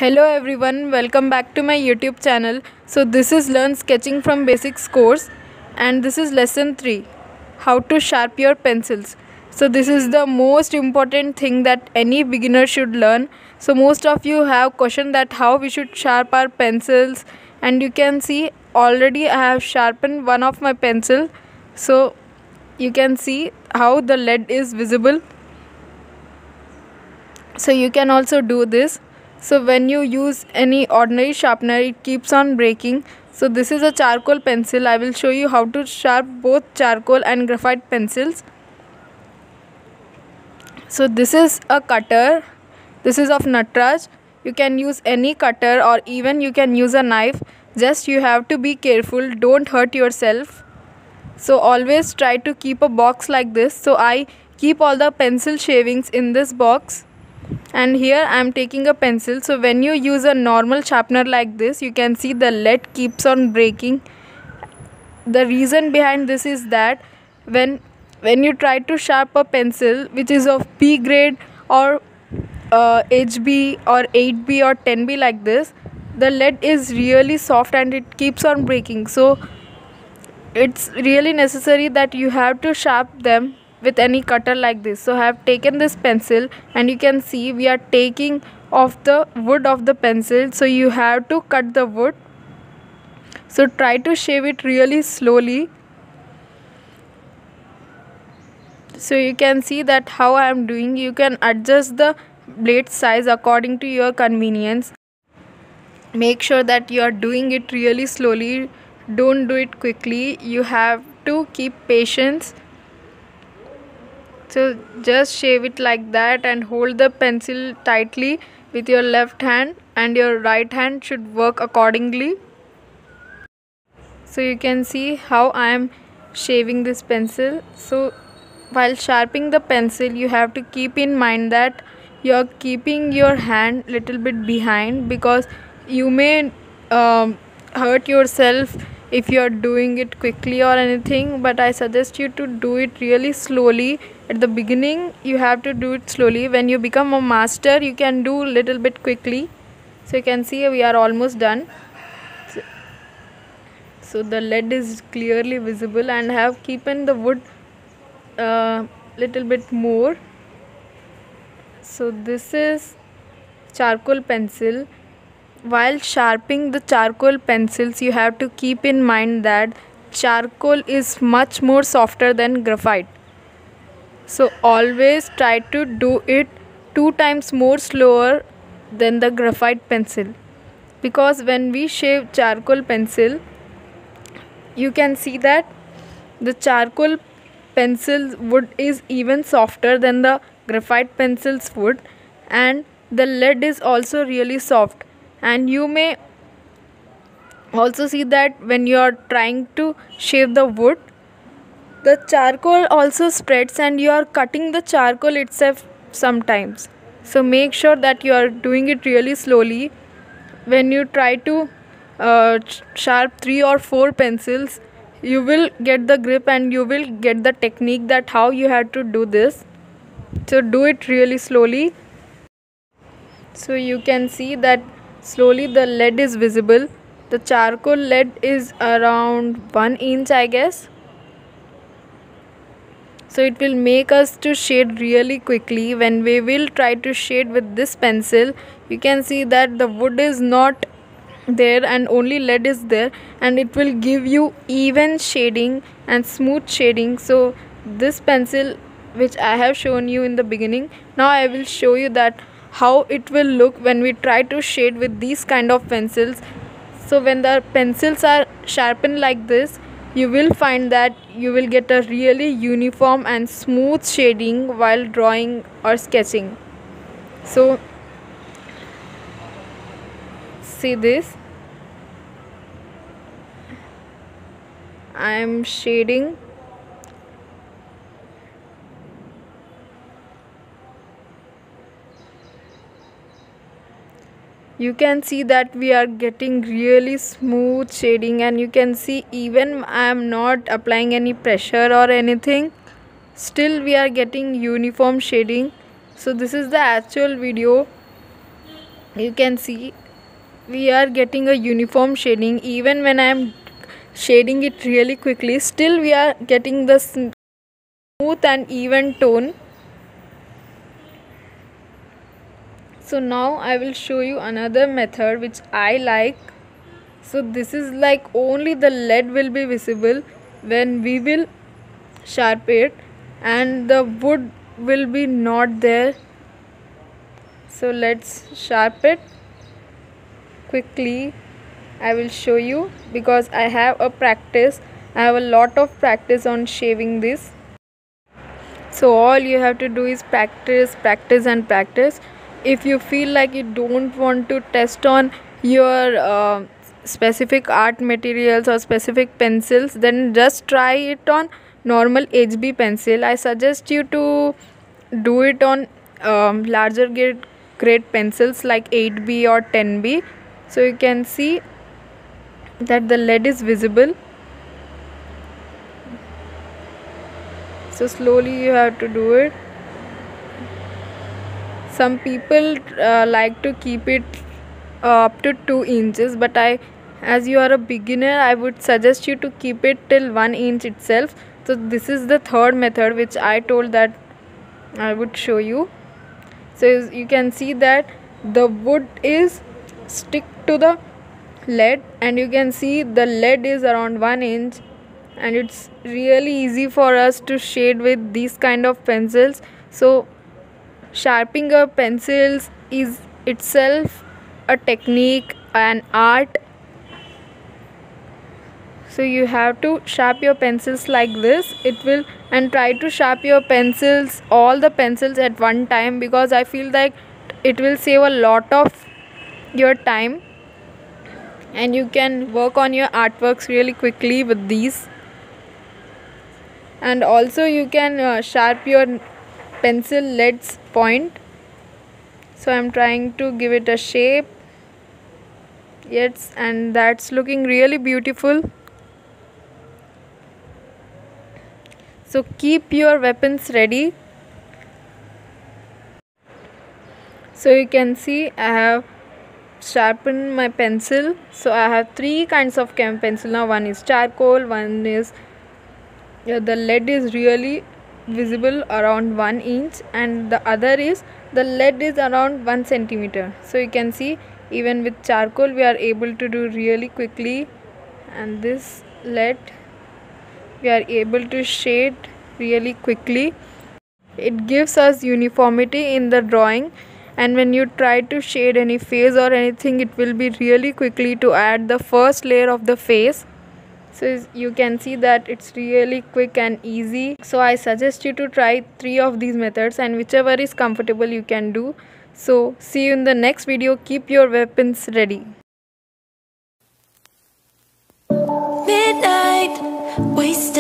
Hello everyone, welcome back to my YouTube channel. So this is Learn Sketching from Basics course and this is lesson 3, how to sharpen your pencils. So this is the most important thing that any beginner should learn. So most of you have questioned that how we should sharpen our pencils, and you can see already I have sharpened one of my pencil. So you can see how the lead is visible. So you can also do this. So when you use any ordinary sharpener, it keeps on breaking. So this is a charcoal pencil. I will show you how to sharpen both charcoal and graphite pencils. So this is a cutter. This is of Natraj. You can use any cutter or even you can use a knife. Just you have to be careful, don't hurt yourself. So always try to keep a box like this. So I keep all the pencil shavings in this box. And here I am taking a pencil. So when you use a normal sharpener like this, you can see the lead keeps on breaking. The reason behind this is that when you try to sharpen a pencil which is of B grade or HB or 8B or 10B like this, the lead is really soft and it keeps on breaking. So it's really necessary that you have to sharpen them with any cutter like this. So I have taken this pencil and you can see we are taking off the wood of the pencil. So you have to cut the wood. So try to shave it really slowly. So you can see that how I am doing. You can adjust the blade size according to your convenience. Make sure that you are doing it really slowly. Don't do it quickly. You have to keep patience. So just shave it like that and hold the pencil tightly with your left hand, and your right hand should work accordingly. So you can see how I am shaving this pencil. So while sharpening the pencil, you have to keep in mind that you are keeping your hand little bit behind, because you may hurt yourself if you are doing it quickly or anything, but I suggest you to do it really slowly. At the beginning you have to do it slowly. When you become a master, you can do little bit quickly. So you can see we are almost done. So the lead is clearly visible, and I have keeping the wood little bit more. So this is charcoal pencil. While sharpening the charcoal pencils, you have to keep in mind that charcoal is much more softer than graphite. So always try to do it 2 times more slower than the graphite pencil, because when we shave charcoal pencil, you can see that the charcoal pencil wood is even softer than the graphite pencil's wood, and the lead is also really soft. And you may also see that when you are trying to shave the wood, the charcoal also spreads and you are cutting the charcoal itself sometimes. So make sure that you are doing it really slowly. When you try to sharpen 3 or 4 pencils, you will get the grip and you will get the technique that how you have to do this. So do it really slowly. So you can see that slowly the lead is visible. The charcoal lead is around 1 inch, I guess. So it will make us to shade really quickly. When we will try to shade with this pencil, you can see that the wood is not there and only lead is there, and it will give you even shading and smooth shading. So this pencil which I have shown you in the beginning, now I will show you that how it will look when we try to shade with these kind of pencils. So when the pencils are sharpened like this, you will find that you will get a really uniform and smooth shading while drawing or sketching. So see this, I am shading. You can see that we are getting really smooth shading, and you can see even I am not applying any pressure or anything, still we are getting uniform shading. So this is the actual video. You can see we are getting a uniform shading. Even when I am shading it really quickly, still we are getting the smooth and even tone. So now I will show you another method which I like. So this is like only the lead will be visible when we will sharpen it, and the wood will be not there. So let's sharpen it quickly. I will show you because I have a lot of practice on shaving this. So all you have to do is practice, practice and practice. If you feel like you don't want to test on your specific art materials or specific pencils, then just try it on normal HB pencil. I suggest you to do it on larger grade pencils like 8B or 10B. So you can see that the lead is visible. So slowly you have to do it. Some people like to keep it up to 2 inches, but as you are a beginner, I would suggest you to keep it till 1 inch itself. So this is the third method which I told that I would show you. So you can see that the wood is stick to the lead, and you can see the lead is around 1 inch, and it's really easy for us to shade with these kind of pencils. So sharpening up pencils is itself a technique and art. So you have to sharpen your pencils like this. And try to sharpen your pencils, all the pencils at one time, because I feel like it will save a lot of your time and you can work on your artworks really quickly with these. And also you can sharpen your pencil lead's point. So I'm trying to give it a shape. Yes, and that's looking really beautiful. So keep your weapons ready. So you can see I have sharpened my pencil. So I have 3 kinds of pencil now. One is charcoal, one is the lead is really visible around 1 inch, and the other is the lead is around 1 centimeter. So you can see even with charcoal we are able to do really quickly, and this lead we are able to shade really quickly. It gives us uniformity in the drawing, and when you try to shade any face or anything, it will be really quickly to add the first layer of the face. So you can see that it's really quick and easy. So I suggest you to try 3 of these methods, and whichever is comfortable you can do. So see you in the next video. Keep your weapons ready. Midnight, wasted.